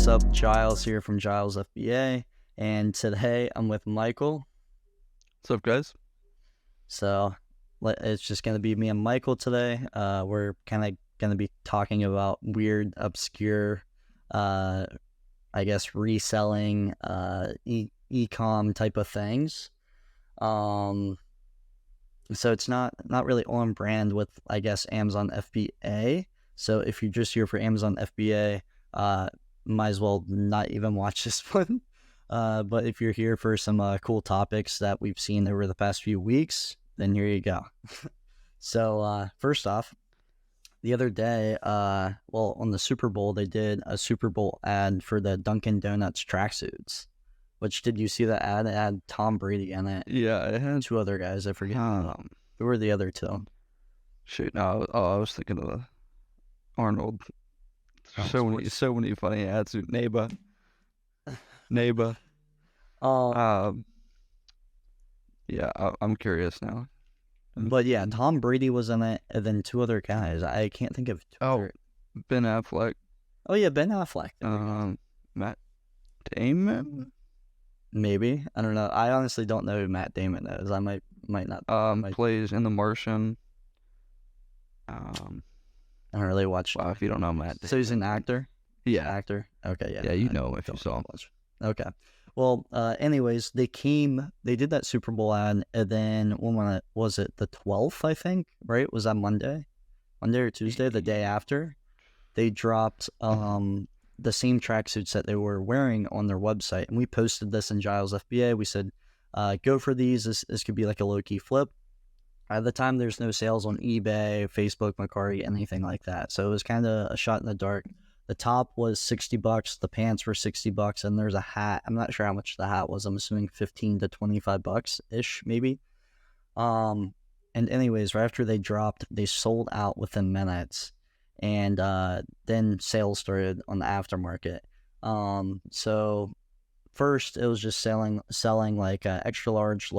What's up, Jyles here from Jyles FBA, and today I'm with Michael. What's up, guys? So it's just going to be me and Michael today. We're kind of going to be talking about weird, obscure, I guess, reselling, e-com type of things. So it's not really on brand with, I guess, Amazon FBA. So if you're just here for Amazon FBA, might as well not even watch this one. But if you're here for some cool topics that we've seen over the past few weeks, then here you go. So first off, the other day, on the Super Bowl, they did a Super Bowl ad for the Dunkin' Donuts tracksuits. Which, did you see the ad? It had Tom Brady in it. Yeah, it had two other guys. I forget. Who were the other two? Shoot, no, I was thinking of Arnold. So many funny ads. Neighbor. Yeah, I'm curious now. But yeah, Tom Brady was in it, and then two other guys. I can't think of. Ben Affleck. Oh yeah, Ben Affleck. Matt Damon. Maybe, I don't know. I honestly don't know who Matt Damon is. I might not. Plays in The Martian. I don't really watch. Wow, if you don't know Matt Damon. So he's an actor? Yeah. Actor? Okay, yeah. Yeah, you know him if you saw him. Okay. Well, anyways, they did that Super Bowl ad, and then when was it? The 12th, I think, right? Was that Monday or Tuesday, the day after? They dropped the same tracksuits that they were wearing on their website, and we posted this in Jyles FBA. We said, go for these. This could be like a low-key flip. At the time, there's no sales on eBay, Facebook, Mercari, anything like that. So it was kind of a shot in the dark. The top was $60, the pants were $60, and there's a hat. I'm not sure how much the hat was. I'm assuming $15 to $25-ish, maybe. And anyways, right after they dropped, they sold out within minutes. And then sales started on the aftermarket. So first it was just selling like extra large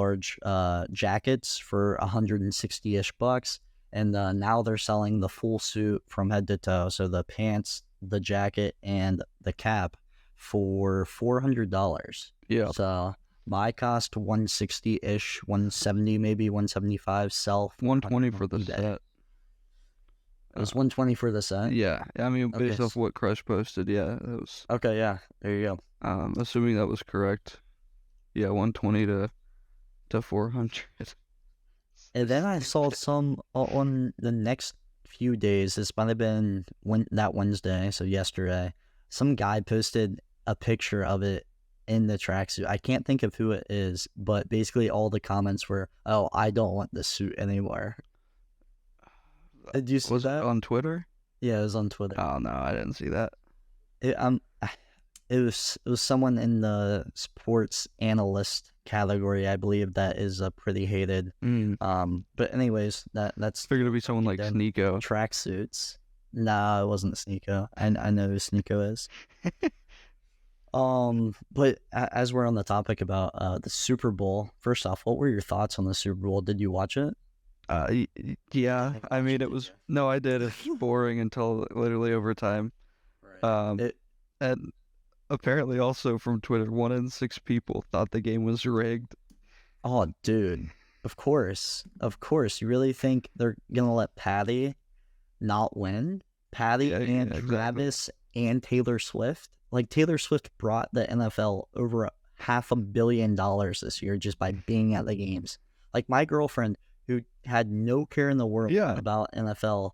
jackets for $160-ish bucks, and now they're selling the full suit from head to toe, so the pants, the jacket, and the cap for $400. Yeah. So my cost $160-ish, $170 maybe, $175. Sell $120 for the set. It was $120 for the set? Yeah. I mean, based off what Crush posted, yeah. It was... Okay, yeah. There you go. Assuming that was correct. Yeah, $120 to $400. And then I saw some on the next few days. This might have been that Wednesday, so yesterday. Some guy posted a picture of it in the tracksuit. I can't think of who it is, but basically all the comments were, "Oh, I don't want this suit anymore." Did you see was that it on Twitter? Yeah, it was on Twitter. Oh no, I didn't see that. It was someone in the sports analyst category, I believe, that is pretty hated. But anyways, that's figured to be someone like Sneeko. Tracksuits. No, it wasn't Sneeko. I know who Sneeko is. But as we're on the topic about the Super Bowl, first off, what were your thoughts on the Super Bowl? Did you watch it? Yeah. I mean, it was no, I did. It's boring until literally overtime. Right. And apparently, also from Twitter, 1 in 6 people thought the game was rigged. Oh, dude! Of course. You really think they're gonna let Patty not win? Patty and Travis and Taylor Swift. Like, Taylor Swift brought the NFL over $500 million this year just by being at the games. Like, my girlfriend, who had no care in the world about NFL,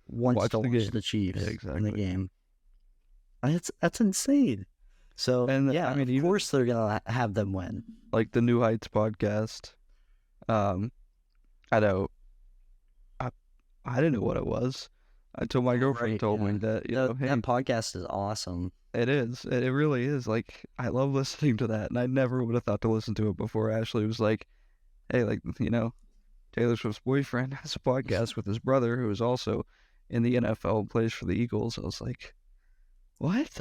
wants to watch the Chiefs in the game. That's insane. So, and I mean, of course they're going to have them win. Like the New Heights podcast. I didn't know what it was until my girlfriend told me that, hey, that podcast is awesome. It is. It really is. Like, I love listening to that, and I never would have thought to listen to it before Ashley was like, hey, like, Taylor Swift's boyfriend has a podcast with his brother, who is also in the NFL and plays for the Eagles. I was like, what?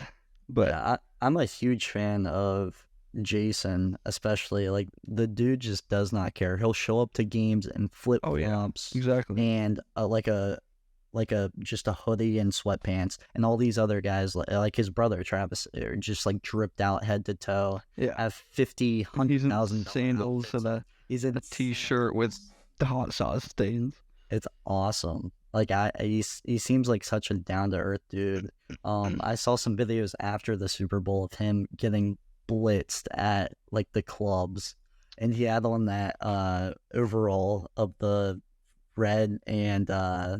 But yeah, I'm a huge fan of Jason, especially. Like, the dude just does not care. He'll show up to games and flip flops. Exactly. And like a like just a hoodie and sweatpants, and all these other guys like his brother Travis are just like dripped out head to toe, Yeah. have 50, He's in $100,000 sandals outfits and on. He's in a t-shirt with the hot sauce stains. It's awesome. Like he seems like such a down to earth dude. I saw some videos after the Super Bowl of him getting blitzed at like the clubs, and he had on that overall of the red and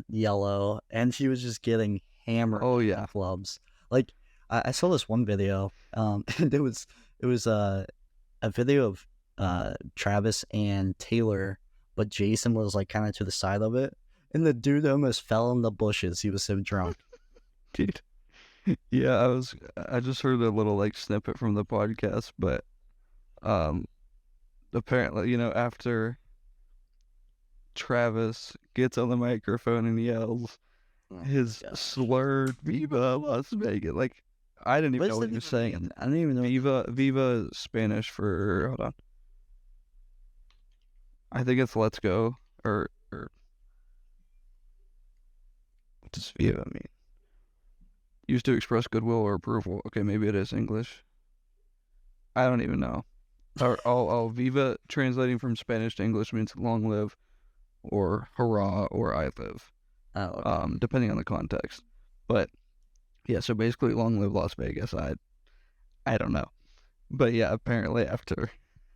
yellow, and he was just getting hammered Oh at yeah. the clubs. Like I saw this one video, and it was a video of Travis and Taylor, but Jason was like kind of to the side of it, and the dude almost fell in the bushes. He was so drunk. Dude. Yeah, I just heard a little like snippet from the podcast, but um apparently, after Travis gets on the microphone and yells Oh his my gosh. slurred Viva Las Vegas. Like, I didn't What even know does what that he was even saying. mean? I don't even know. Viva is Spanish for, hold on. I think it's let's go, or what does Viva mean? Used to express goodwill or approval. Okay, maybe it is English. I don't even know. Oh, Viva translating from Spanish to English means long live, or hurrah, or I live. Oh, okay. Depending on the context. But yeah, so basically, long live Las Vegas. I don't know, but yeah, apparently after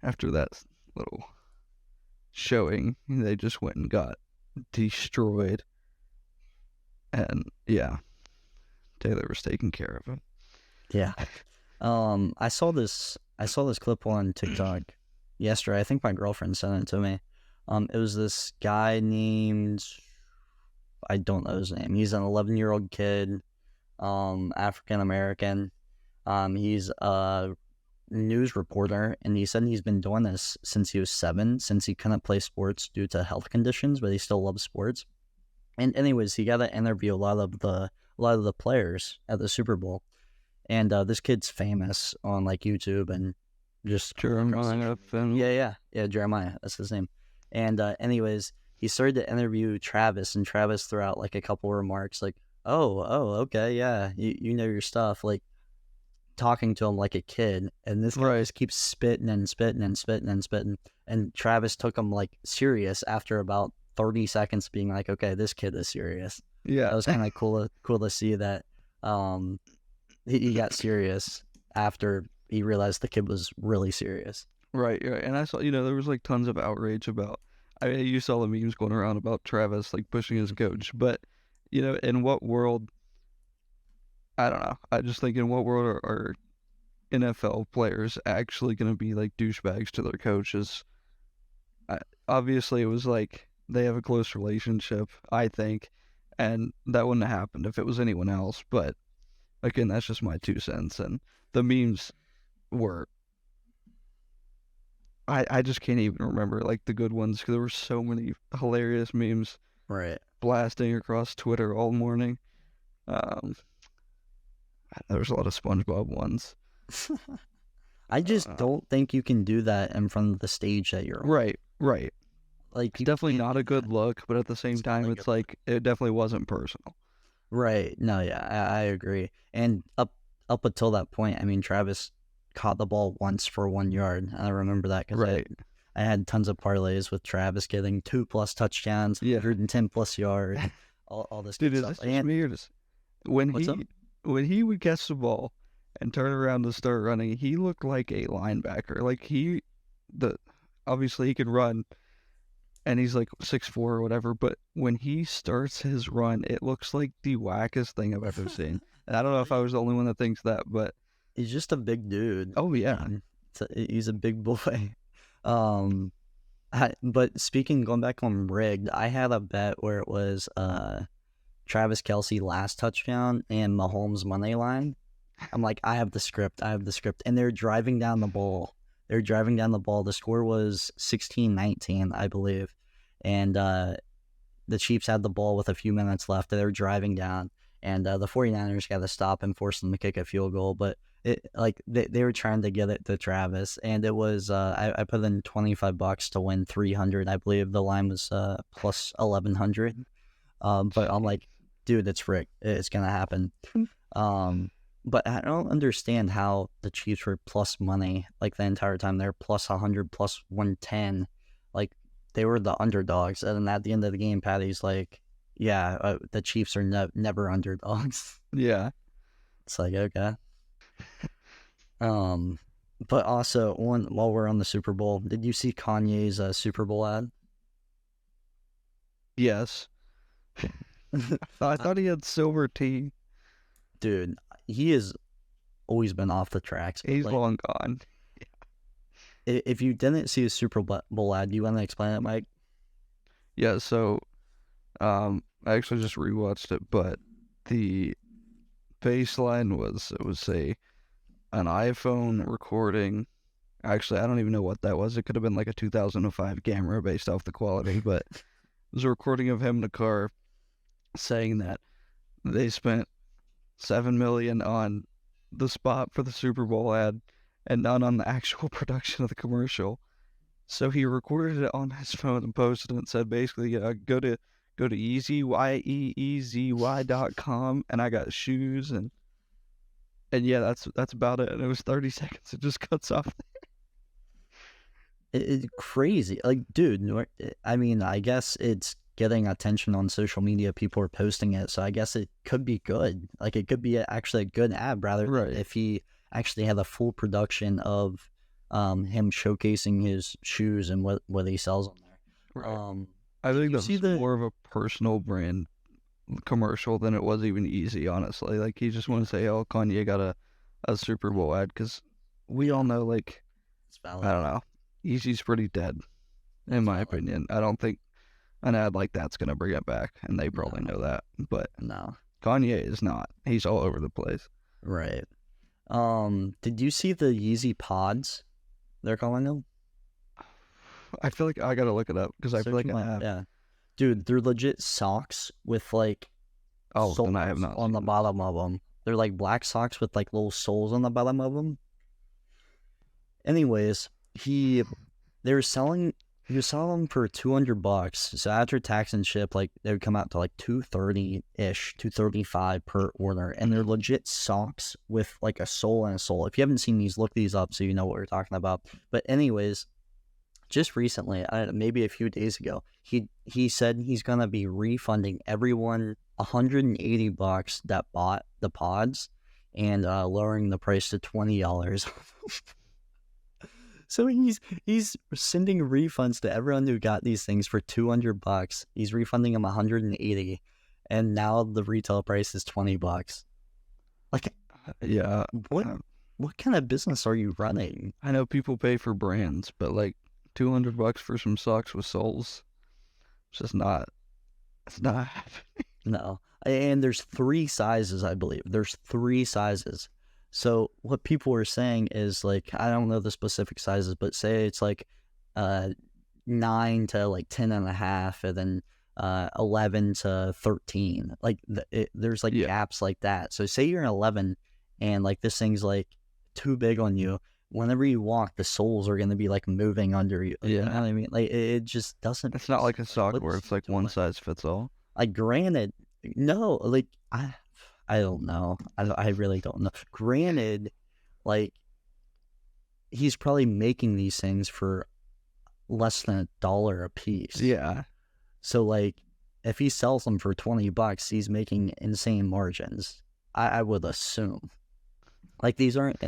that little showing, they just went and got destroyed, and yeah, Taylor was taking care of him. Yeah. I saw this clip on TikTok yesterday. I think my girlfriend sent it to me. It was this guy named, I don't know his name. He's an 11-year-old kid, African American. He's a news reporter, and he said he's been doing this since he was 7, since he couldn't play sports due to health conditions, but he still loves sports. And anyways, he got to interview a lot of the players at the Super Bowl, and this kid's famous on like YouTube and just all across social Jeremiah media. Finn. Yeah, Jeremiah, that's his name. And anyways, he started to interview Travis, and Travis threw out like a couple remarks like, "Oh, okay, yeah, you know your stuff," like talking to him like a kid, and this guy Right. just keeps spitting and spitting and spitting and spitting, and Travis took him like serious after about 30 seconds, being like, "Okay, this kid is serious." Yeah. That was kind of cool to see that um he got serious after he realized the kid was really serious. Right. And I saw, there was like tons of outrage about. I mean, you saw the memes going around about Travis like pushing his coach, but in what world? I don't know. I just think in what world are NFL players actually going to be like douchebags to their coaches? Obviously, it was like they have a close relationship, I think, and that wouldn't have happened if it was anyone else. But again, that's just my 2 cents. And the memes were, I just can't even remember like the good ones because there were so many hilarious memes Right. blasting across Twitter all morning. Um, there was a lot of SpongeBob ones. I just Uh, don't think you can do that in front of the stage that you're on. right. Like It's you definitely can't not do a good that. look, but at the same It's not time, a it's good look. like it definitely wasn't personal. Right. No, yeah, I agree. And up until that point, I mean, Travis caught the ball once for 1 yard. I remember that because Right. I had tons of parlays with Travis getting 2+ touchdowns, Yeah. 110+ yards, all this Dude, good is stuff. this just And me or does when what's up? he would catch the ball and turn around to start running, he looked like a linebacker. Like the obviously he could run and he's like 6'4" or whatever, but when he starts his run, it looks like the wackest thing I've ever seen. And I don't know if I was the only one that thinks that, but He's just a big dude. oh yeah. He's a big boy. Um, but going back on rigged, I had a bet where it was Travis Kelce last touchdown and Mahomes money line. I'm like, I have the script, and they're driving down the ball. The score was 16-19, I believe, and the Chiefs had the ball with a few minutes left. They were driving down, and the 49ers got to stop and force them to kick a field goal. But they were trying to get it to Travis, and it was I put in $25 to win 300. I believe the line was plus 1,100. But I'm like, dude, it's rigged. It's gonna happen. But I don't understand how the Chiefs were plus money like the entire time. They're plus 100, plus 110. Like they were the underdogs. And then at the end of the game, Patty's like, yeah, the Chiefs are never underdogs. Yeah. It's like, okay. But also, while we're on the Super Bowl, did you see Kanye's Super Bowl ad? Yes. I thought he had silver tea. Dude, he has always been off the tracks. He's Like, long gone. if you didn't see a Super Bowl ad, do you want to explain it, Mike? Yeah, so I actually just rewatched it, but the baseline was it was an iPhone recording. Actually, I don't even know what that was. It could have been like a 2005 camera based off the quality, but it was a recording of him in the car saying that they spent $7 million on the spot for the Super Bowl ad and none on the actual production of the commercial. So he recorded it on his phone and posted it and said basically, go to easyyeezy.com and I got shoes and yeah, that's about it. And it was 30 seconds. It just cuts off. It's crazy. Like, dude, I mean, I guess it's getting attention on social media. People are posting it, so I guess it could be good. Like, it could be actually a good ad, rather Right. if he actually had a full production of him showcasing his shoes and what he sells on there. Right. I think that's more of a personal brand commercial than it was even Easy, honestly. Like, he just want to say, oh, Kanye got a Super Bowl ad, because we all know, like, It's valid. I don't know. Easy's pretty dead, in my opinion. I don't think an ad like that's going to bring it back, and they probably know that. But no, Kanye is not. He's all over the place. Right. Did you see the Yeezy pods? They're calling them? I feel like I got to look it up, because I feel like I have. Yeah. Dude, they're legit socks with like soles and I have not on the bottom of them. They're like black socks with like little soles on the bottom of them. Anyways, he was selling them for $200. So after tax and ship, like they would come out to like $230-ish, $235 per order, and they're legit socks with like a sole and a sole. If you haven't seen these, look these up so you know what we're talking about. But anyways, just recently, maybe a few days ago, he said he's gonna be refunding everyone $180 that bought the pods, and lowering the price to $20. So he's sending refunds to everyone who got these things for $200. He's refunding them $180, and now the retail price is $20. Like, yeah, what kind of business are you running? I know people pay for brands, but like $200 for some socks with soles, it's just not. It's not happening. No, and there's 3 sizes, I believe. There's 3 sizes. So what people were saying is, like, I don't know the specific sizes, but say it's like 9 to like 10 and a half, and then 11 to 13. Like there's like gaps like that. So say you're an 11 and like this thing's like too big on you. Whenever you walk, the soles are going to be like moving under you. You know what I mean? Like it just doesn't. It's not like a sock where it's like one size fits all. Like, granted, no, like I don't know. I really don't know. Granted, like he's probably making these things for less than $1 a piece. Yeah. So like, if he sells them for $20, he's making insane margins. I would assume. Like, these aren't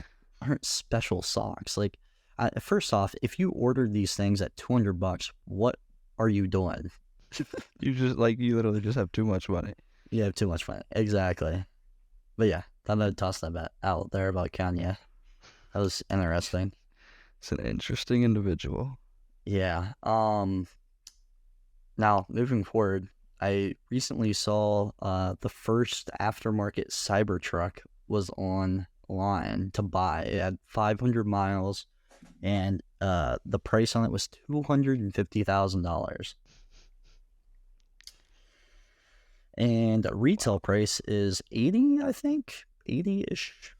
special socks. Like, first off, if you ordered these things at $200, what are you doing? You literally just have too much money. You have too much money. Exactly. But yeah, thought I'd toss that out there about Kanye. That was interesting. It's an interesting individual. Yeah. Now, moving forward, I recently saw the first aftermarket Cybertruck was online to buy. It had 500 miles, and the price on it was $250,000. And retail price is 80, I think, 80-ish.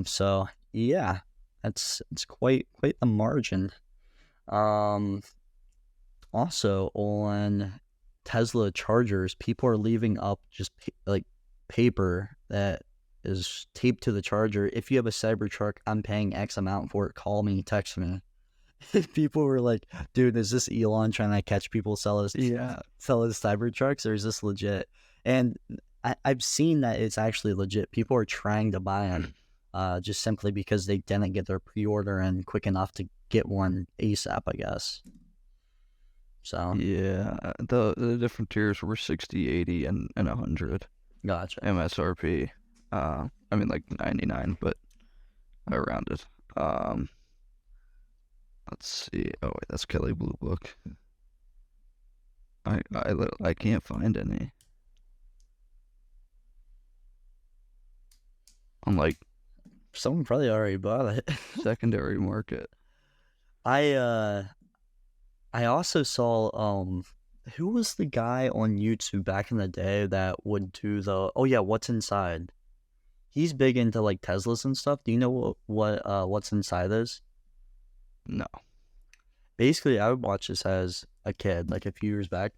So yeah, it's quite the margin. Also on Tesla chargers, people are leaving up just like paper that is taped to the charger. If you have a Cybertruck, I'm paying X amount for it. Call me, text me. People were like, dude, is this Elon trying to catch people sell his Cybertrucks, or is this legit? And I've seen that it's actually legit. People are trying to buy them just simply because they didn't get their pre-order in quick enough to get one ASAP, I guess. So Yeah, the different tiers were 60, 80, and 100 gotcha. MSRP. I mean like 99, but I rounded. Let's see. Oh wait, that's Kelly Blue Book. I can't find any. On like Someone probably already bought it. secondary market. I also saw who was the guy on YouTube back in the day that would do the what's inside? He's big into like Teslas and stuff. Do you know what what's inside is? No. Basically, I would watch this as a kid, like a few years back.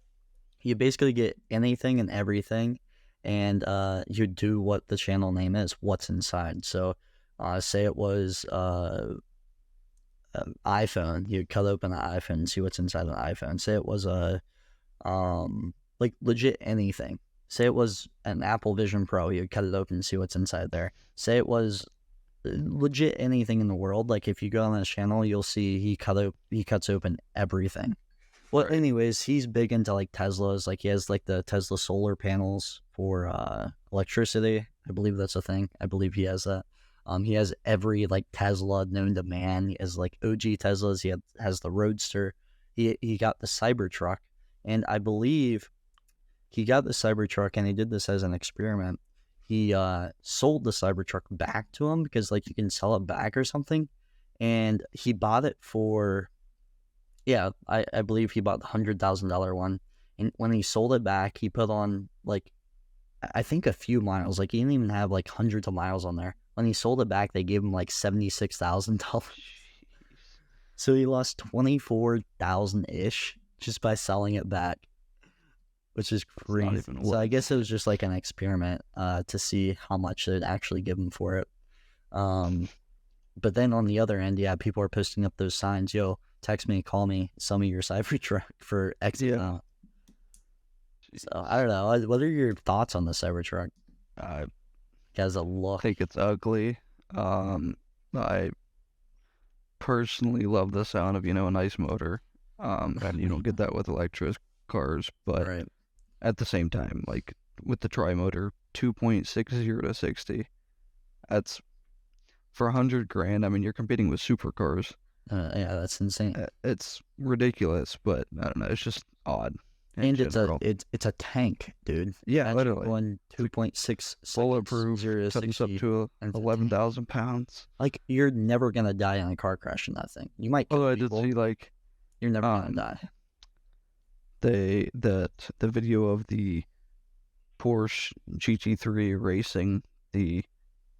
You basically get anything and everything, and you do what the channel name is, what's inside. So, say it was iPhone, you'd cut open an iPhone and see what's inside an iPhone. Say it was a like legit anything. Say it was an Apple Vision Pro, you'd cut it open and see what's inside there. Say it was legit anything in the world. Like if you go on his channel, you'll see he cuts open everything. Well, Right. anyways, he's big into like Teslas. Like he has like the Tesla solar panels for electricity. I believe that's a thing. I believe he has that. He has every like Tesla known to man. He has like OG Teslas. He has the Roadster. He got the Cybertruck, and I believe he got the Cybertruck, and he did this as an experiment. He sold the Cybertruck back to him because like you can sell it back or something, and he bought it for, yeah, I believe he bought the $100,000 one, and when he sold it back, he put on like I think a few miles. Like he didn't even have like hundreds of miles on there. When he sold it back, they gave him like $76,000. So he lost 24,000 ish just by selling it back, which is crazy. So I guess it was just like an experiment to see how much they'd actually give him for it. But then on the other end, yeah, people are posting up those signs. Yo, text me, call me, sell me your Cybertruck for X amount. So I don't know. What are your thoughts on the Cybertruck? I Has a look. think it's ugly. I personally love the sound of, a nice motor. And you don't get that with electric cars, but Right. at the same time, like with the tri-motor, 2.60 to 60, that's for $100,000. I mean, you're competing with supercars. Yeah, that's insane. It's ridiculous, but I don't know. It's just odd. And it's a tank, dude. Yeah, Imagine literally. going 2.6 bulletproof, 0 to toughness up 60. to and 11,000 pounds. Like you're never gonna die in a car crash in that thing. You might. Although I people, did see like you're never gonna die. the video of the Porsche GT3 racing the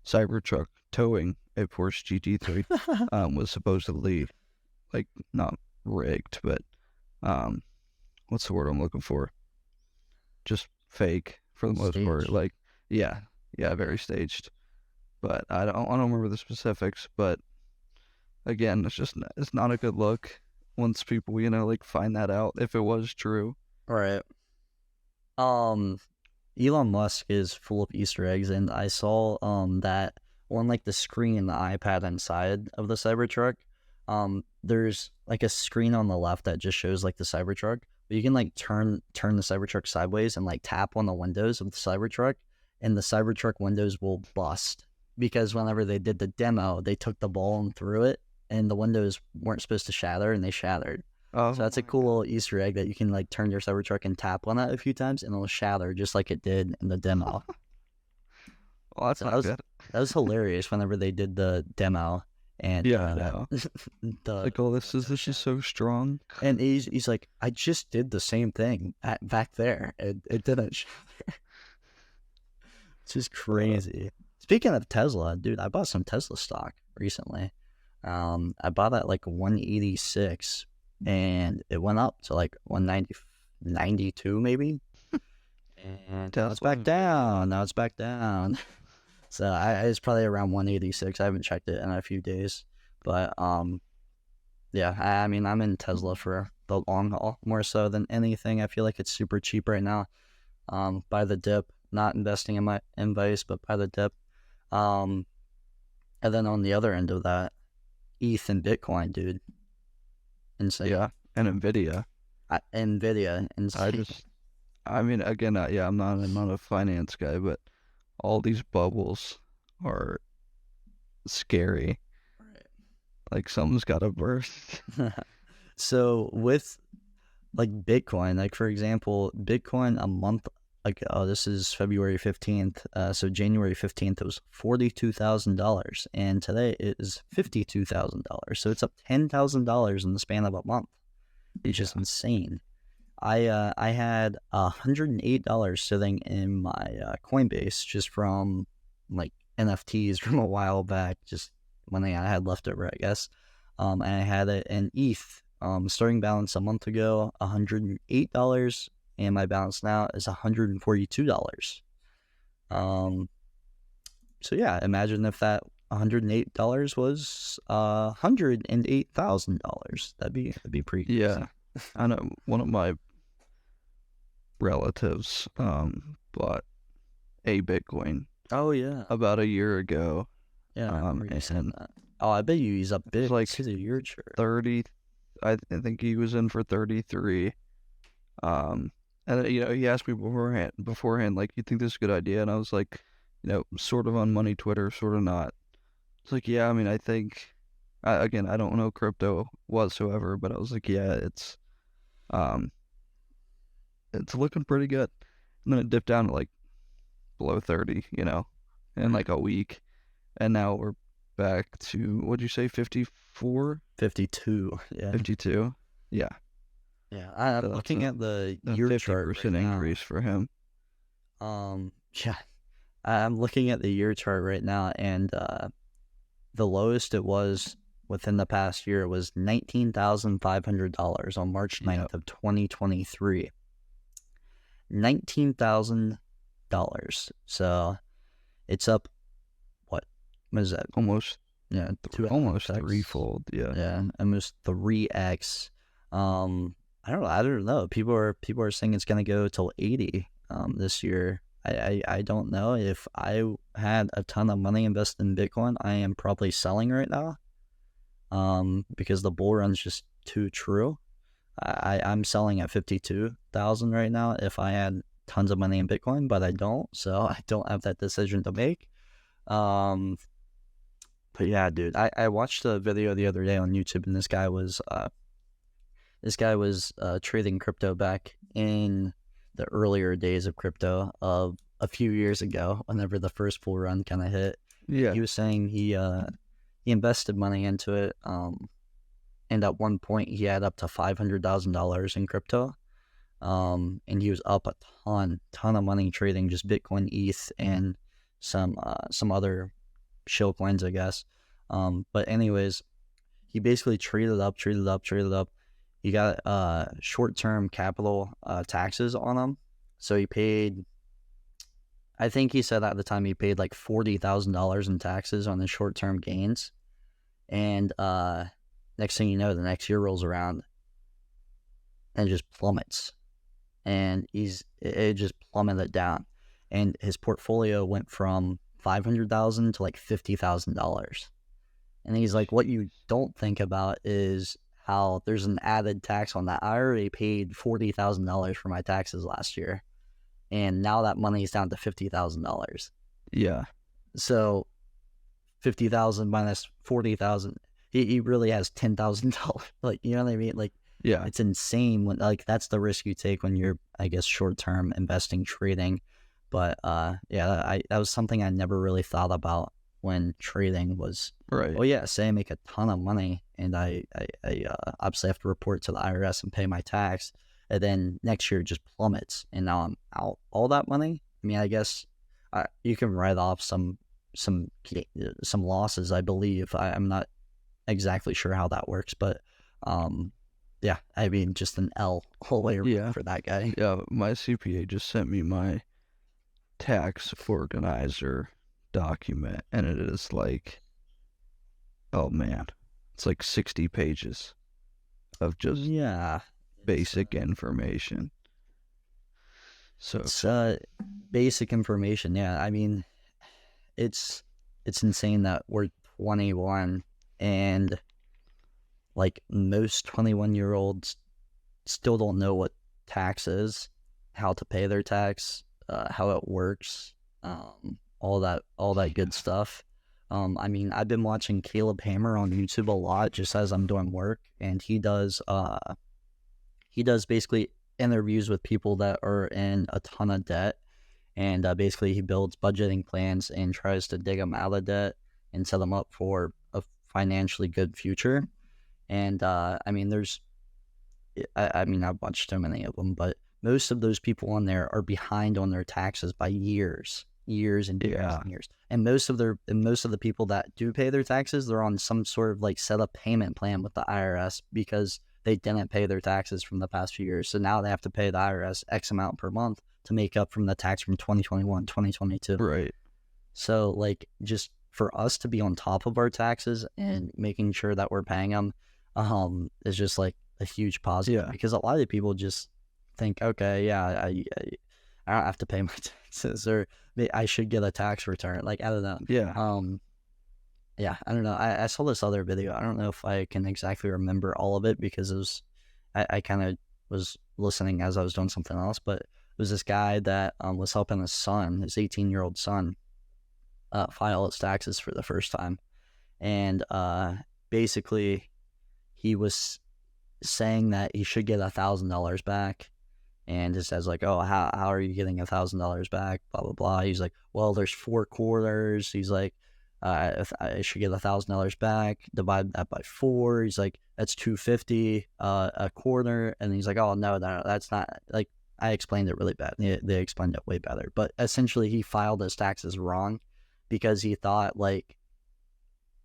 Cybertruck towing a Porsche GT3 was supposedly like not rigged, but what's the word I'm looking for? Just fake for the most part. Staged. Like yeah, very staged. But I don't remember the specifics. But again, it's not a good look once people like find that out if it was true. Right. Elon Musk is full of Easter eggs, and I saw that on like the screen in the iPad inside of the Cybertruck, there's like a screen on the left that just shows like the Cybertruck. But you can like turn the Cybertruck sideways and like tap on the windows of the Cybertruck, and the Cybertruck windows will bust because whenever they did the demo, they took the ball and threw it, and the windows weren't supposed to shatter, and they shattered. Oh, So that's a cool little Easter egg that you can like turn your Cybertruck and tap on it a few times, and it'll shatter just like it did in the demo. well, that's So not good. that was hilarious whenever they did the demo, and Yeah, I know. the Like, oh, this is so strong. and he's like, I just did the same thing back there. It didn't shatter. It's just crazy. Speaking of Tesla, dude, I bought some Tesla stock recently. I bought at like 186, and it went up to like 190, 92 maybe, and now it's Tesla, back Nvidia. down. Now it's back down. So it's probably around 186. I haven't checked it in a few days, but yeah. I mean, I'm in Tesla for the long haul more so than anything. I feel like it's super cheap right now. By the dip, not investing in my Vice, but by the dip. Um, and then on the other end of that, ETH and Bitcoin, dude, insane. Yeah, and Nvidia. Nvidia, insane. I mean, again, yeah, I'm not a finance guy, but all these bubbles are scary. Like something's got to burst. So with like Bitcoin, like for example, Bitcoin a month ago, this is February 15th, so January 15th, it was $42,000, and today it is $52,000. So it's up $10,000 in the span of a month, which is insane. I had $108 sitting in my Coinbase just from like NFTs from a while back, just money I had left over, I guess. And I had it in ETH. Starting balance a month ago, $108, and my balance now is $142. So yeah, imagine if that $108 was $108,000. That'd be pretty crazy. Yeah, I know one of my relatives bought a Bitcoin Oh yeah, about a year ago. yeah. I remember you saying And that. Oh, I bet you he's up it big. was like He's a year chart. 30. I think he was in for 33. And he asked me beforehand, like, you think this is a good idea? And I was like, sort of on money Twitter, sort of not. It's like, yeah, I mean, I think, again, I don't know crypto whatsoever, but I was like, yeah, um, it's looking pretty good. And then it dipped down to like below 30, in like a week. And now we're back to, what'd you say, 54? 52. Yeah. 52? Yeah. Yeah. I'm So looking at the a year chart right 50% now. increase for him. Yeah. I'm looking at the year chart right now, and the lowest it was within the past year was $19,500 on March 9th of 2023. $19,000. So it's up, what is that? Almost Yeah, almost 2.5x. threefold. Yeah, almost 3x. I don't know. People are saying it's gonna go till 80 this year. I don't know. If I had a ton of money invested in Bitcoin, I am probably selling right now. Because the bull run's just too true. I'm selling at 52,000 right now if I had tons of money in Bitcoin, but I don't, so I don't have that decision to make. But yeah, dude, I watched a video the other day on YouTube, and this guy was trading crypto back in the earlier days of crypto of a few years ago, whenever the first bull run kind of hit. yeah. He was saying he invested money into it, and at one point he had up to $500,000 in crypto, and he was up a ton of money trading just Bitcoin, ETH, and some other shill coins, I guess. But anyways, he basically traded up. He got short-term capital taxes on him, so he paid. I think he said at the time he paid like $40,000 in taxes on his short-term gains, and next thing you know, the next year rolls around and it just plummets, and it just plummeted down, and his portfolio went from $500,000 to like $50,000. And he's like, what you don't think about is how there's an added tax on that. I already paid $40,000 for my taxes last year, and now that money is down to $50,000. Yeah. So 50,000 minus 40,000, he really has $10,000. Like, you know what I mean? Like, Yeah. it's insane when, like, that's the risk you take when you're, I guess, short-term investing, trading. But yeah, that was something I never really thought about when trading was, Right. oh yeah, say I make a ton of money and I obviously have to report to the IRS and pay my tax, and then next year it just plummets, and now I'm out all that money. I mean, I guess you can write off some losses, I believe. I'm not exactly sure how that works, but yeah, I mean, just an L all the way around Yeah. for that guy. Yeah, my CPA just sent me my tax organizer document, and it is like, oh man, it's like 60 pages of just Yeah, basic information. So it's basic information. Yeah, I mean, it's insane that we're 21 and like most 21-year-olds still don't know what tax is, how to pay their tax, how it works, all that good stuff. I mean, I've been watching Caleb Hammer on YouTube a lot just as I'm doing work, and he does basically interviews with people that are in a ton of debt, and basically he builds budgeting plans and tries to dig them out of debt and set them up for a financially good future. And I mean, I mean, I've watched so many of them, but most of those people on there are behind on their taxes by years and years yeah, and years. And most of the people that do pay their taxes, they're on some sort of like set up payment plan with the IRS because they didn't pay their taxes from the past few years. So now they have to pay the IRS X amount per month to make up from the tax from 2021, 2022. right. So, like, just for us to be on top of our taxes and making sure that we're paying them, is just like a huge positive Yeah, because a lot of people just think, okay, yeah, I don't have to pay my taxes, or I should get a tax return. Like, I don't know. yeah. Yeah, I don't know. I saw this other video. I don't know if I can exactly remember all of it because it was, I kind of was listening as I was doing something else, but it was this guy that was helping his son, his 18-year-old son, file his taxes for the first time. And basically, he was saying that he should get $1,000 back. And it says like, oh, how are you getting $1,000 back? Blah, blah, blah. He's like, well, there's 4 quarters. He's like, if I should get $1,000 back, divide that by 4. He's like, that's $250 a quarter. And he's like, oh, no, that's not, like, I explained it really bad. They explained it way better. But essentially, he filed his taxes wrong because he thought like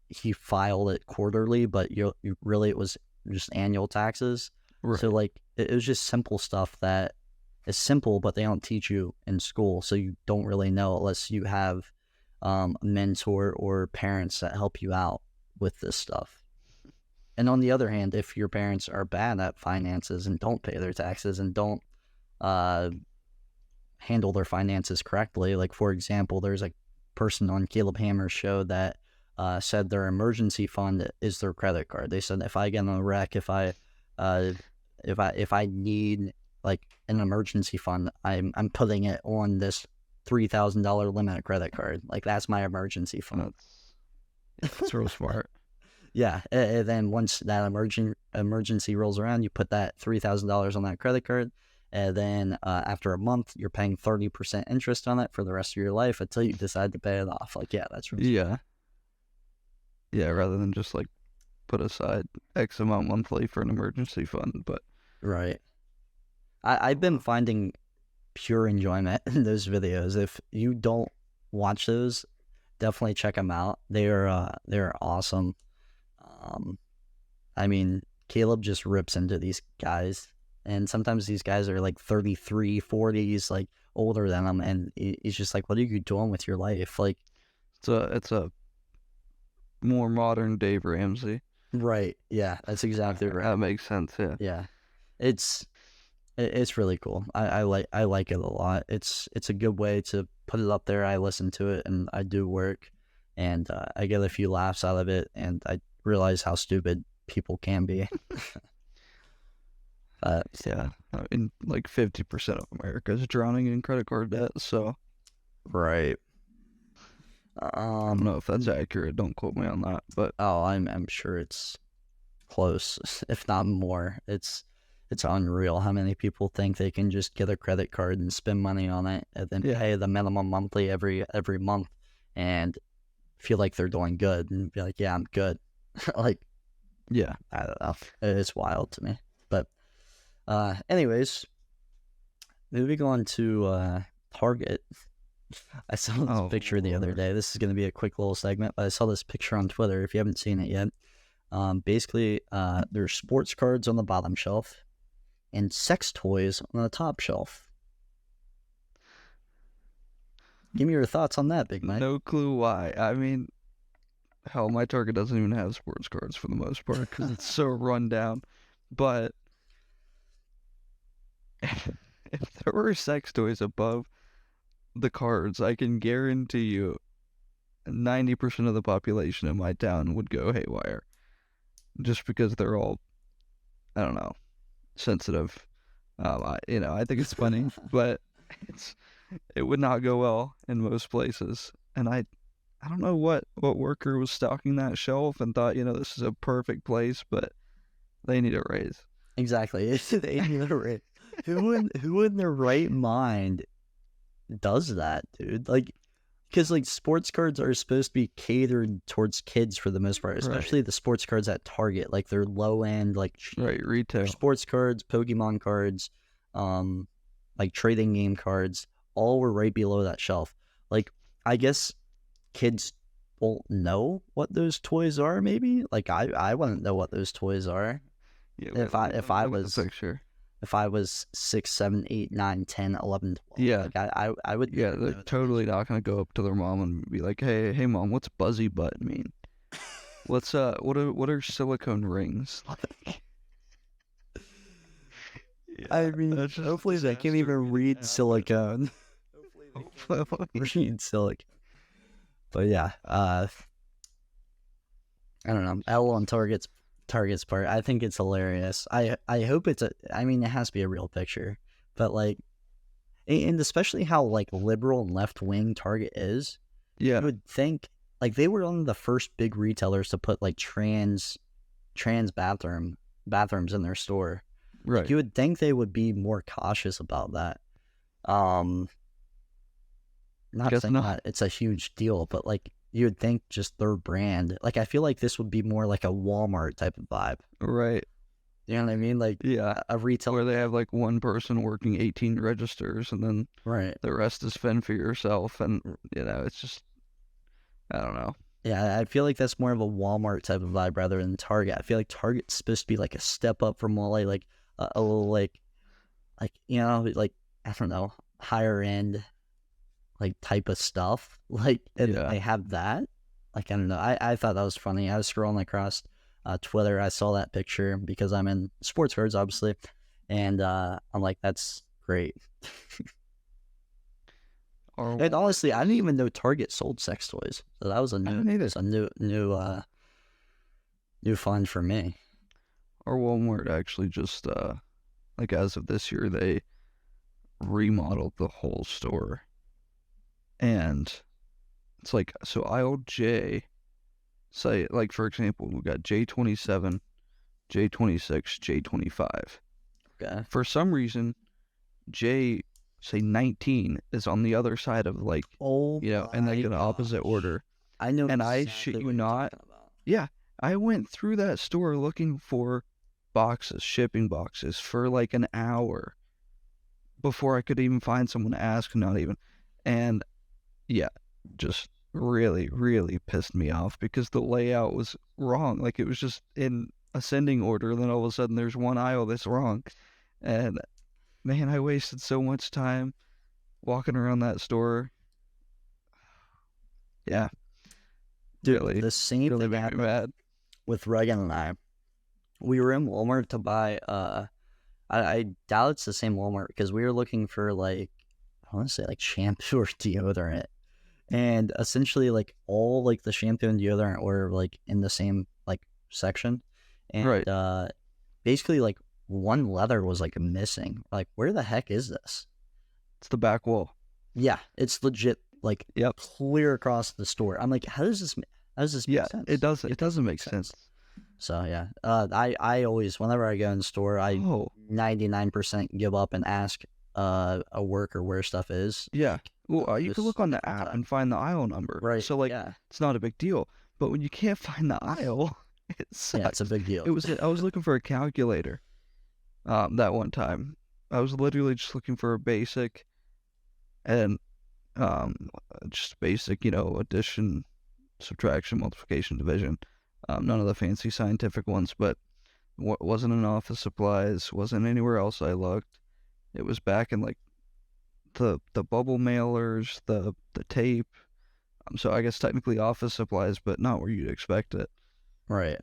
he filed it quarterly, but you really it was just annual taxes. Right. So like it was just simple stuff that is simple, but they don't teach you in school, so you don't really know unless you have a mentor or parents that help you out with this stuff. And on the other hand, if your parents are bad at finances and don't pay their taxes and don't uh, handle their finances correctly, like for example, there's a person on Caleb Hammer's show that said their emergency fund is their credit card. They said if I get in a wreck, if I need like an emergency fund, I'm putting it on this $3,000 limit credit card. Like that's my emergency fund. That's real smart. Yeah, and then once that emergency rolls around, you put that $3,000 on that credit card, and then after a month, you're paying 30% interest on it for the rest of your life until you decide to pay it off. Like, yeah, that's really Yeah. Yeah, rather than just like put aside X amount monthly for an emergency fund, but right. I've been finding pure enjoyment in those videos. If you don't watch those, definitely check them out. They're awesome. I mean, Caleb just rips into these guys, and sometimes these guys are like 33, 40, he's like older than them, and he's just like, what are you doing with your life? Like, it's a more modern Dave Ramsey. right. Yeah, that's exactly right. That makes sense, yeah. Yeah. It's really cool. I like it a lot. It's a good way to put it up there. I listen to it and I do work, and I get a few laughs out of it, and I realize how stupid people can be. Yeah. And like 50% of America is drowning in credit card debt, so Right. I don't know if that's accurate. Don't quote me on that, but Oh, I'm sure it's close, if not more. It's unreal how many people think they can just get a credit card and spend money on it and then Yeah. pay the minimum monthly every month and feel like they're doing good and be like, yeah, I'm good. Like, yeah. I don't know. It's wild to me. But anyways, moving on to Target. I saw this Oh, picture the other Lord. day. This is going to be a quick little segment, but I saw this picture on Twitter. If you haven't seen it yet, Basically, there's sports cards on the bottom shelf and sex toys on the top shelf. Give me your thoughts on that, Big Mike. No clue why. I mean, hell, my Target doesn't even have sports cards for the most part because it's so run down. But if there were sex toys above the cards, I can guarantee you 90% of the population in my town would go haywire. Just because they're all, I don't know, sensitive. I think it's funny, but it would not go well in most places. And I don't know what worker was stocking that shelf and thought, this is a perfect place, but they need a raise. Exactly. They need a raise. Who in their right mind does that, dude? Like, because like sports cards are supposed to be catered towards kids for the most part, especially the sports cards at Target. Like they're low end, like retail sports cards, Pokemon cards, like trading game cards, all were right below that shelf. Like, I guess kids won't know what those toys are. Maybe like I wouldn't know what those toys are. Yeah, if I was 6, 7, 8, 9, 10, 11, 12. Yeah. Like I would. Yeah, they're totally not going to go up to their mom and be like, hey, mom, what's buzzy butt mean? What are silicone rings? I mean, hopefully they can't even read silicone. Read silicone. But yeah, I don't know. L on Target's part. I think it's hilarious. I hope it has to be a real picture. But like, and especially how like liberal and left wing Target is. Yeah. You would think like they were one of the first big retailers to put like trans bathrooms in their store. Right. Like, you would think they would be more cautious about that. Not saying that it's a huge deal, but like you would think just their brand. Like I feel like this would be more like a Walmart type of vibe. Right. You know what I mean? Like a retail where they have like one person working 18 registers and then the rest is fend for yourself, and it's just, I don't know. Yeah, I feel like that's more of a Walmart type of vibe rather than Target. I feel like Target's supposed to be like a step up from all like a little like I don't know, higher end like type of stuff. Like they have that. Like I don't know. I thought that was funny. I was scrolling across Twitter. I saw that picture because I'm in sports cards, obviously, and I'm like, that's great. And honestly, I didn't even know Target sold sex toys. So that was a new find for me. Our Walmart actually just like as of this year, they remodeled the whole store. And it's like, so aisle J, say, like, for example, we got J27, J26, J25. Okay. For some reason, J, say, 19 is on the other side of, like, in like an opposite order. I know. And I shit you not. Yeah. I went through that store looking for shipping boxes, for like an hour before I could even find someone to ask, not even. And yeah, just really, really pissed me off because the layout was wrong. Like it was just in ascending order, and then all of a sudden there's one aisle that's wrong. And man, I wasted so much time walking around that store. Yeah. Dude, really, the same thing happened with Regan and I. We were in Walmart to buy I doubt it's the same Walmart because we were looking for like, I want to say like shampoo or deodorant. And essentially like all like the shampoo and deodorant were like in the same like section. And basically like one leather was like missing. Like, where the heck is this? It's the back wall. Yeah, it's legit like clear across the store. I'm like, how does this make sense? It doesn't make sense. So yeah, I always, whenever I go in the store, I 99% give up and ask a worker where stuff is. Yeah. Well, you can look on the app and find the aisle number. Right. So like, it's not a big deal. But when you can't find the aisle, it sucks. Yeah, it's a big deal. I was looking for a calculator. That one time, I was literally just looking for a basic, and just basic, addition, subtraction, multiplication, division. None of the fancy scientific ones, but wasn't in office supplies, wasn't anywhere else I looked. It was back in like the bubble mailers, the tape. So I guess technically office supplies, but not where you'd expect it. Right.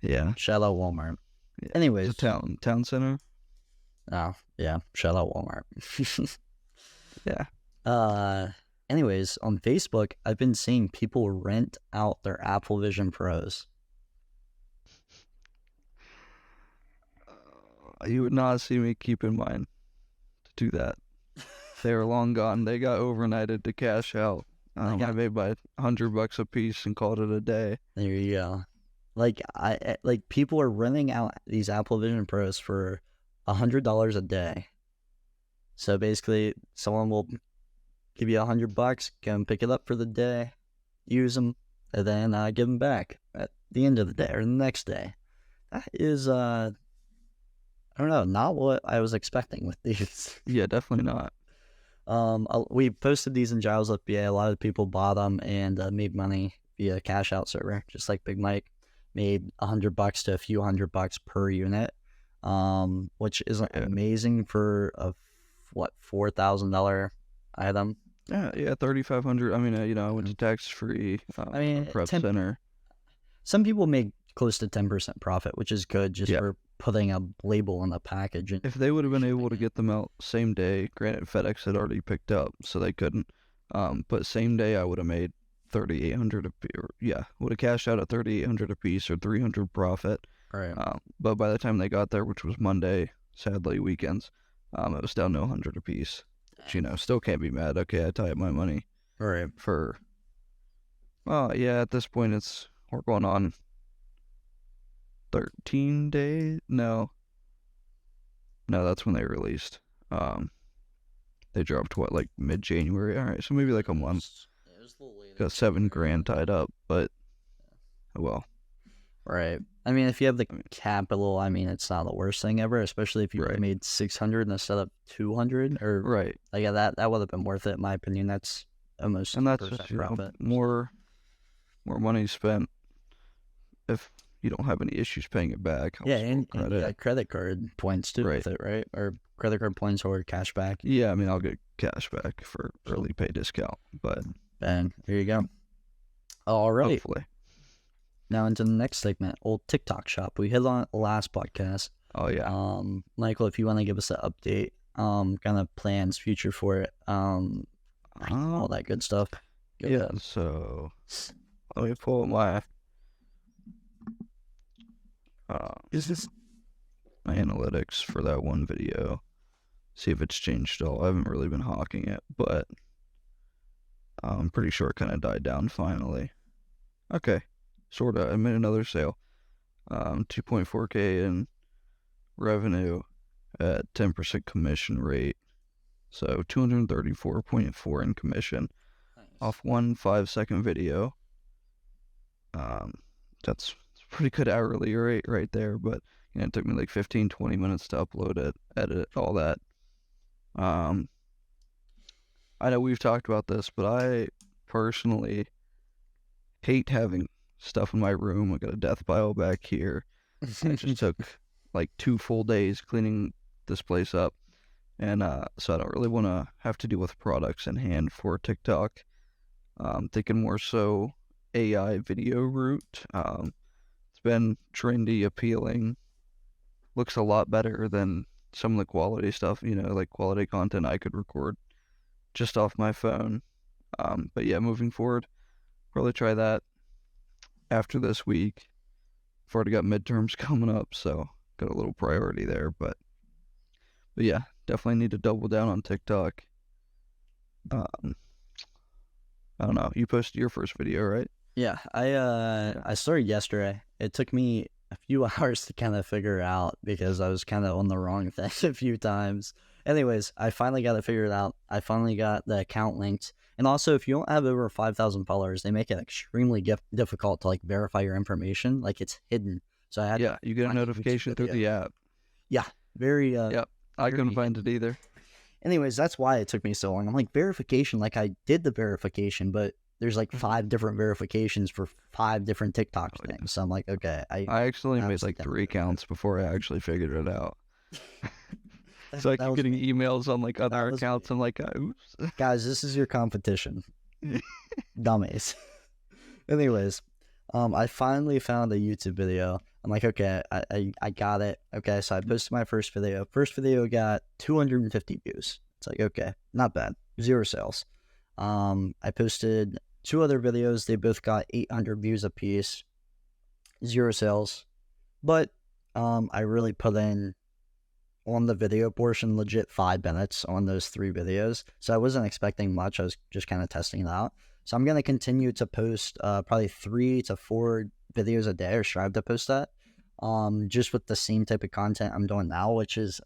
Yeah. Shout out Walmart. Yeah. Anyways. It's a town center. Oh, yeah. Shout out Walmart. Yeah. Anyways, on Facebook, I've been seeing people rent out their Apple Vision Pros. You would not see me keep in mind to do that. They were long gone. They got overnighted to cash out. I made by $100 a piece and called it a day. There you go. Like people are renting out these Apple Vision Pros for $100 a day. So basically, someone will give you $100, go and pick it up for the day, use them, and then give them back at the end of the day or the next day. That is, I don't know, not what I was expecting with these. Yeah, definitely not. We posted these in Jyles FBA. A lot of people bought them and made money via cash out server, just like Big Mike made $100 to a few $100 per unit, which is amazing for a $4,000 item. Yeah, $3,500. I mean, I went to tax free. Prep center. Some people make close to 10% profit, which is good just for putting a label on the package. If they would have been able to get them out same day, granted FedEx had already picked up, so they couldn't. But same day I would have made $3,800 a piece. Would have cashed out at $3,800 a piece or $300 profit. Right. But by the time they got there, which was Monday, sadly weekends, it was down to $100 a piece. Which, still can't be mad. Okay, I tie up my money. Right. For. At this point we're going on 13 days. No, that's when they released. They dropped like mid-January. All right, so maybe like a month. It was a little later. Got $7,000 tied up, but well. Right. I mean, if you have the capital, I mean, it's not the worst thing ever, especially if you made 600 instead of 200 or right. Like that would have been worth it in my opinion. That's almost and that's just, profit. More money spent if you don't have any issues paying it back. And credit card points too with it, right? Or credit card points or cash back. Yeah, I mean, I'll get cash back for early pay discount, but bang, here you go. All right. Hopefully. Now into the next segment, old TikTok shop. We hit on it last podcast. Oh yeah. Michael, if you want to give us an update, kind of plans, future for it, all that good stuff. Go ahead. So let me pull my my analytics for that one video. See if it's changed at all. I haven't really been hawking it, but I'm pretty sure it kind of died down finally. Okay. Sorta. I made another sale. 2.4K in revenue at 10% commission rate. So 234.4 in commission off one 5-second video. That's pretty good hourly rate right there, but it took me like 15-20 minutes to upload it, edit it, all that. I know we've talked about this, but I personally hate having stuff in my room. I got a death pile back here. I just took like 2 full days cleaning this place up, and so I don't really want to have to deal with products in hand for TikTok. Thinking more so AI video route. It's been trendy, appealing, looks a lot better than some of the quality stuff, like quality content I could record just off my phone. But yeah, moving forward, probably try that after this week. I've already got midterms coming up, so got a little priority there, but yeah, definitely need to double down on TikTok. I don't know. You posted your first video, right? Yeah, I started yesterday. It took me a few hours to kind of figure it out because I was kind of on the wrong thing a few times. Anyways, I finally got it figured out. I finally got the account linked. And also, if you don't have over 5,000 followers, they make it extremely difficult to verify your information. Like it's hidden. So I had you get a notification through the app. Yeah, very. Yep, I couldn't find it either. Anyways, that's why it took me so long. I'm like, verification, like I did the verification, but there's like 5 different verifications for 5 different TikTok Oh, yeah. things. So I'm like, okay, I actually made that's like never 3 gonna do accounts before I actually figured it out. it. So I That keep was getting me. emails on like That other was me. accounts. I'm like, oops. Guys, this is your competition. Dummies. Anyways, I finally found a YouTube video. I'm like, okay, I got it. Okay, so I posted my first video. First video got 250 views. It's like, okay, not bad. 0 sales. I posted 2 other videos. They both got 800 views apiece. 0 sales. But I really put in on the video portion legit 5 minutes on those 3 videos. So I wasn't expecting much. I was just kind of testing it out. So I'm going to continue to post probably 3 to 4 videos a day, or strive to post that. Just with the same type of content I'm doing now, which is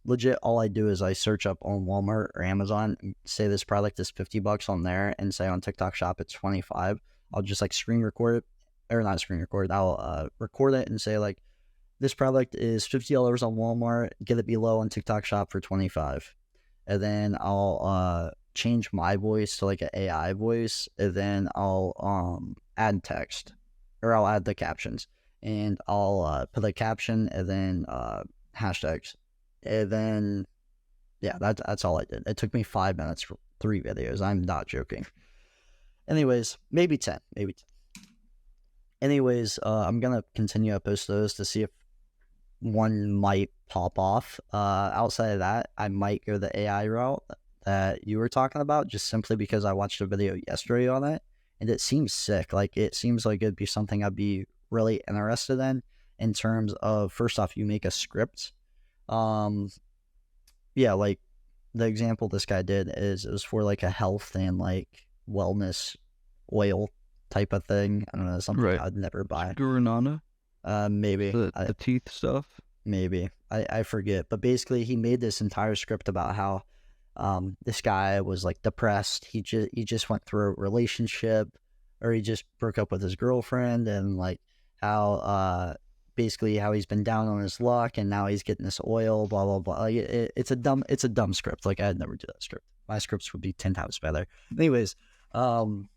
legit all I do is I search up on Walmart or Amazon and say this product is $50 on there, and say on TikTok Shop it's 25. I'll just like screen record it, or not screen record. I'll record it and say like, this product is $50 on Walmart. Get it below on TikTok Shop for 25. And then I'll change my voice to like an AI voice, and then I'll add text, or I'll add the captions, and I'll put a caption, and then hashtags, and then yeah, that's all I did. It took me 5 minutes for 3 videos. I'm not joking. Anyways, maybe 10, maybe 10. Anyways, I'm gonna continue to post those to see if one might pop off. Outside of that, I might go the AI route that you were talking about, just simply because I watched a video yesterday on it, and it seems sick. Like, it seems like it'd be something I'd be really interested in terms of, first off, you make a script. Um, yeah, like the example this guy did is it was for like a health and like wellness oil type of thing. I don't know, something Right. I'd never buy. Gurunana, Maybe. the teeth stuff. Maybe. I forget. But basically he made this entire script about how this guy was like depressed. He just went through a relationship, or he just broke up with his girlfriend, and like how basically how he's been down on his luck, and now he's getting this oil, blah blah blah. Like it's a dumb script. Like, I'd never do that script. My scripts would be 10 times better. Anyways, you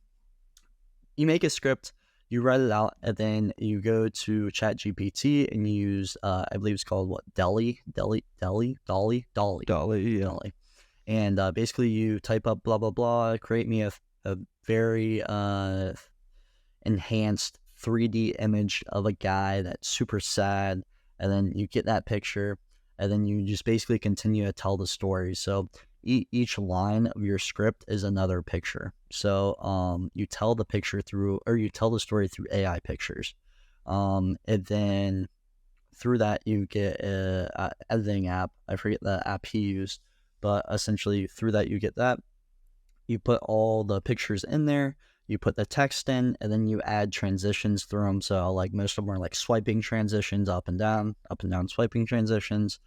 make a script, you write it out, and then you go to ChatGPT and you use, I believe it's called what, Dolly, Dolly, yeah. and basically you type up blah blah blah, create me a very enhanced 3D image of a guy that's super sad, and then you get that picture, and then you just basically continue to tell the story. So each line of your script is another picture. So you tell the picture through, or you tell the story through AI pictures, and then through that you get a editing app. I forget the app he used, but essentially through that you get that. You put all the pictures in there, you put the text in, and then you add transitions through them. So like most of them are like swiping transitions, up and down swiping transitions.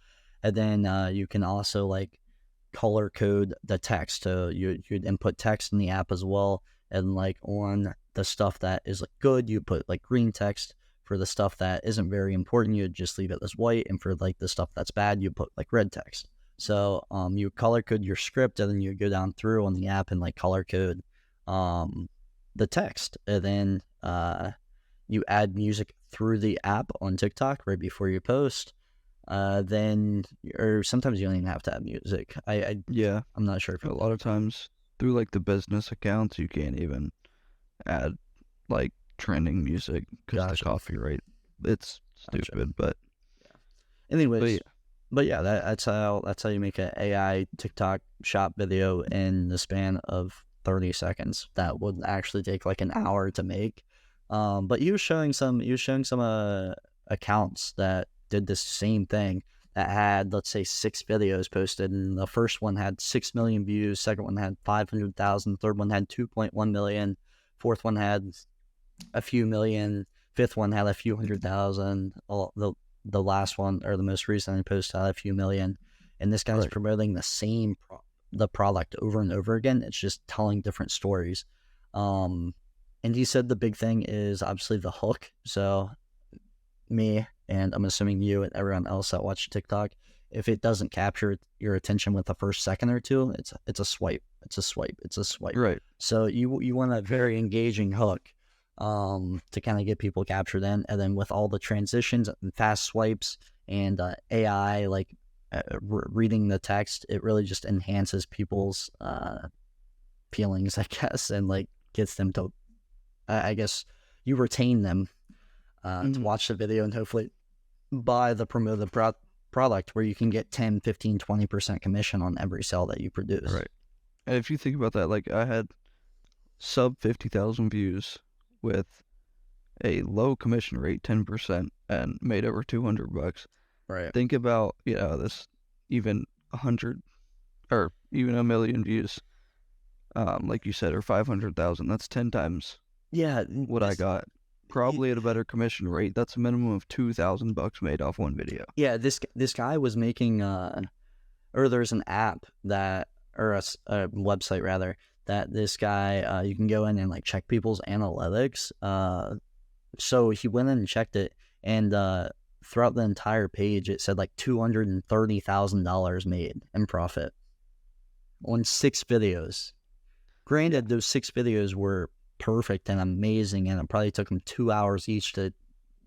And then you can also like color code the text. So you'd input text in the app as well. And like on the stuff that is like good, you put like green text. For the stuff that isn't very important, you'd just leave it as white. And for like the stuff that's bad, you put like red text. So you color code your script, and then you go down through on the app and like color code the text. And then you add music through the app on TikTok right before you post. Then, or sometimes you don't even have to have music. Yeah, I'm not sure if a lot of times through like the business accounts, you can't even add like trending music because Gotcha. the copyright. It's Gotcha. stupid, but anyways. yeah. But yeah, that's how you make an AI TikTok shop video in the span of 30 seconds. That would actually take like an hour to make. But he was showing some accounts that did the same thing, that had, let's say, 6 videos posted, and the first one had 6 million views, second one had 500,000, third one had 2.1 million, fourth one had a few million, fifth one had a few 100,000. The last one, or the most recent post, had a few million. And this guy's promoting the same the product over and over again. It's just telling different stories. And he said the big thing is obviously the hook. So me, and I'm assuming you and everyone else that watch TikTok, if it doesn't capture your attention with the first second or two, it's a swipe, it's a swipe, it's a swipe. Right. So you want a very engaging hook to kind of get people captured in, and then with all the transitions and fast swipes and AI like reading the text, it really just enhances people's feelings, I guess, and like gets them to, I guess, you retain them to watch the video and hopefully buy the promoted product where you can get 10, 15, 20% commission on every sale that you produce. Right. And if you think about that, like I had sub 50,000 views with a low commission rate, 10%, and made over $200. Right. Think about, this even 100 or even 1,000,000 views, like you said, or 500,000. That's 10 times what I got. Probably at a better commission rate. That's a minimum of $2,000 made off one video. Yeah, this guy was making or there's an app that, or a website rather, that this guy you can go in and like check people's analytics. So he went in and checked it, and throughout the entire page it said like $230,000 made in profit on 6 videos. Granted, those 6 videos were perfect and amazing, and it probably took him 2 hours each to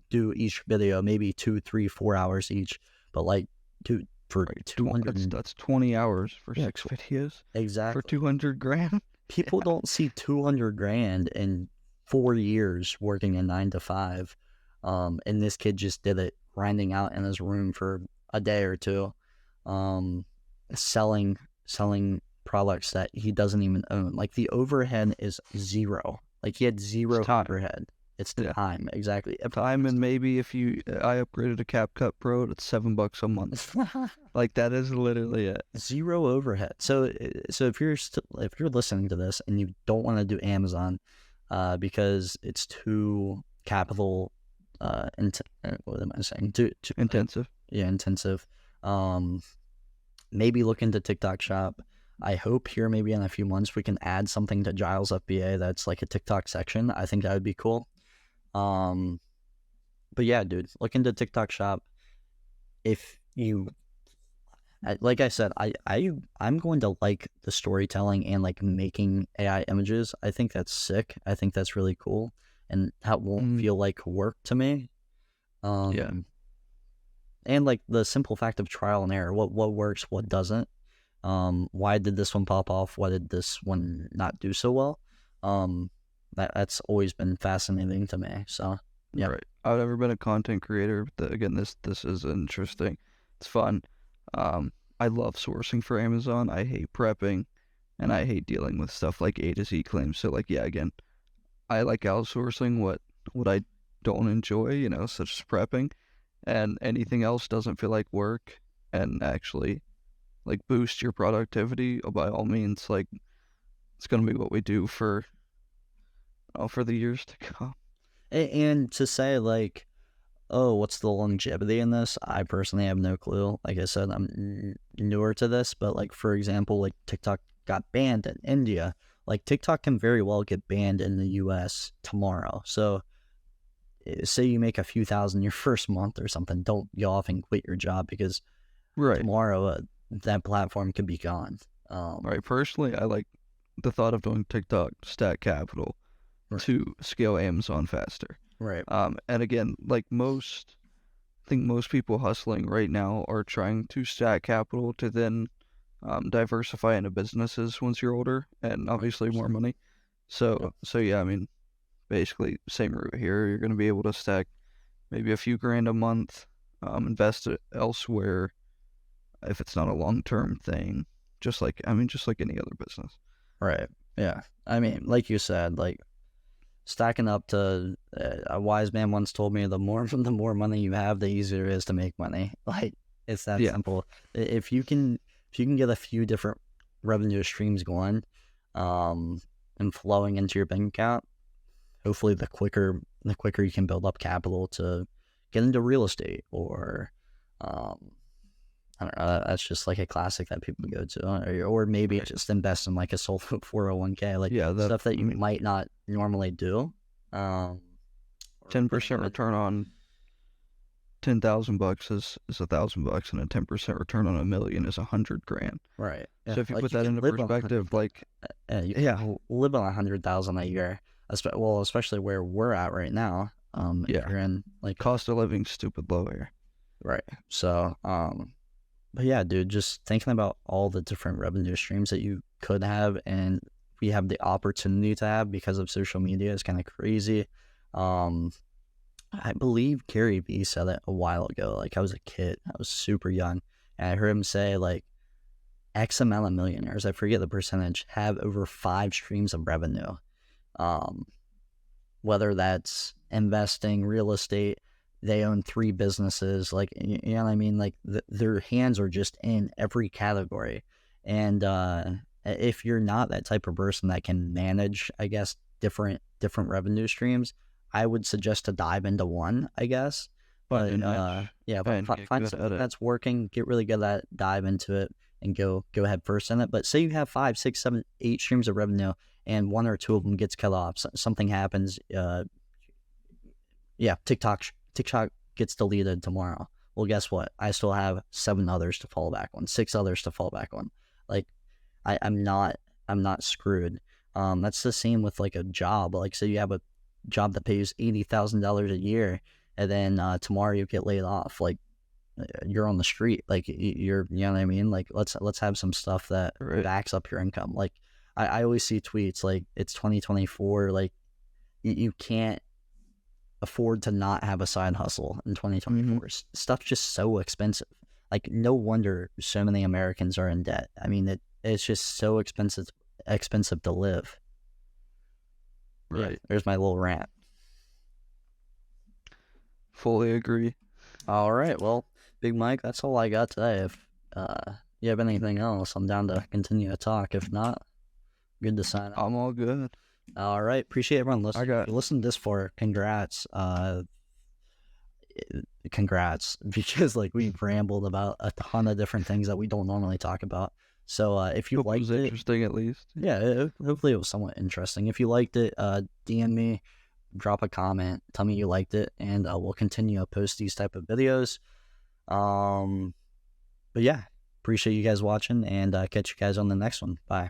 do each video, maybe 2, 3, 4 hours each. But like, dude, for 200, that's 20 hours for 6 videos. Exactly. For 200 grand. People don't see 200 grand in 4 years working a 9 to 5. And this kid just did it grinding out in his room for a day or two, selling products that he doesn't even own. Like the overhead is zero. Like he had zero overhead. It's the time, exactly. Time, and maybe if I upgraded a CapCut Pro, it's $7 a month. Like that is literally it. Zero overhead. So if you're listening to this and you don't want to do Amazon, because it's too capital, what am I saying? Too intensive. Yeah, intensive. Maybe look into TikTok Shop. I hope here maybe in a few months we can add something to Jyles FBA that's like a TikTok section. I think that would be cool. But yeah, dude, look into TikTok Shop. If you, like I said, I'm going to like the storytelling and like making AI images. I think that's sick. I think that's really cool, and that won't feel like work to me. Yeah. And like the simple fact of trial and error, what works, what doesn't. Why did this one pop off? Why did this one not do so well? That's always been fascinating to me. So yeah. Right. I've never been a content creator, but again, this is interesting. It's fun. I love sourcing for Amazon. I hate prepping, and I hate dealing with stuff like A to Z claims. So like, yeah, again, I like outsourcing what I don't enjoy, such as prepping, and anything else doesn't feel like work and actually like boost your productivity. By all means, like it's gonna be what we do for the years to come. And to say like, oh, what's the longevity in this? I personally have no clue. Like I said, I'm newer to this, but like, for example, like TikTok got banned in India. Like TikTok can very well get banned in the US tomorrow. So say you make a few thousand your first month or something, don't go off and quit your job, because tomorrow that platform could be gone. Right. Personally, I like the thought of doing TikTok to stack capital to scale Amazon faster. Right. And again, like I think most people hustling right now are trying to stack capital to then diversify into businesses once you're older, and obviously more money. So yeah, I mean, basically same route here. You're going to be able to stack maybe a few grand a month, invest it elsewhere if it's not a long-term thing, just like any other business. Right. Yeah. I mean, like you said, like stacking up to a wise man once told me, the more money you have, the easier it is to make money. Like it's that simple. If you can get a few different revenue streams going, and flowing into your bank account, hopefully the quicker you can build up capital to get into real estate, or I don't know, that's just like a classic that people go to, or maybe just invest in like a solo 401k, like stuff that you might not normally do. 10% return on $10,000 is $1,000, and a 10% return on $1 million is $100,000. Right. Yeah. So if you Like put you that can into live on perspective, like, you can yeah, live on 100,000 a year. Well, especially where we're at right now. If yeah, you're in like cost of living stupid low here. right. So but yeah, dude, just thinking about all the different revenue streams that you could have and we have the opportunity to have because of social media is kind of crazy. Um, I believe Gary Vee said it a while ago. Like I was a kid, I was super young, and I heard him say like X amount of millionaires, I forget the percentage, have over 5 streams of revenue. Um, whether that's investing, real estate, they own 3 businesses. Like, you know what I mean? Like, their hands are just in every category. And if you're not that type of person that can manage, I guess, different revenue streams, I would suggest to dive into one, I guess. Find But a niche yeah, and get find good at something it. that's working, get really good at it, dive into it, and go ahead first in it. But say you have 5, 6, 7, 8 streams of revenue and 1 or 2 of them gets cut off. Something happens. Yeah, TikTok gets deleted tomorrow. Well, guess what? I still have 7 others to fall back on, 6 others to fall back on. Like, I'm not screwed. That's the same with like a job. Like, say you have a job that pays $80,000 a year, and then tomorrow you get laid off. Like, you're on the street. Like, you're, you know what I mean? Like, let's have some stuff that Right. backs up your income. Like, I always see tweets like it's 2024. Like, you can't afford to not have a side hustle in 2024. Stuff's just so expensive. Like, no wonder so many Americans are in debt. I mean, it's just so expensive to live. Yeah, Right. there's my little rant. Fully agree. All right, well, Big Mike, that's all I got today. If you have anything else, I'm down to continue to talk. If not, good to sign out. I'm all good. All right, appreciate everyone I listening. If got you listened this far, congrats. Congrats, because like we've rambled about a ton of different things that we don't normally talk about. So if you hope it liked was it, interesting at least. yeah, hopefully it was somewhat interesting. If you liked it, DM me, drop a comment, tell me you liked it, and we'll continue to post these type of videos. But yeah, appreciate you guys watching, and catch you guys on the next one. Bye.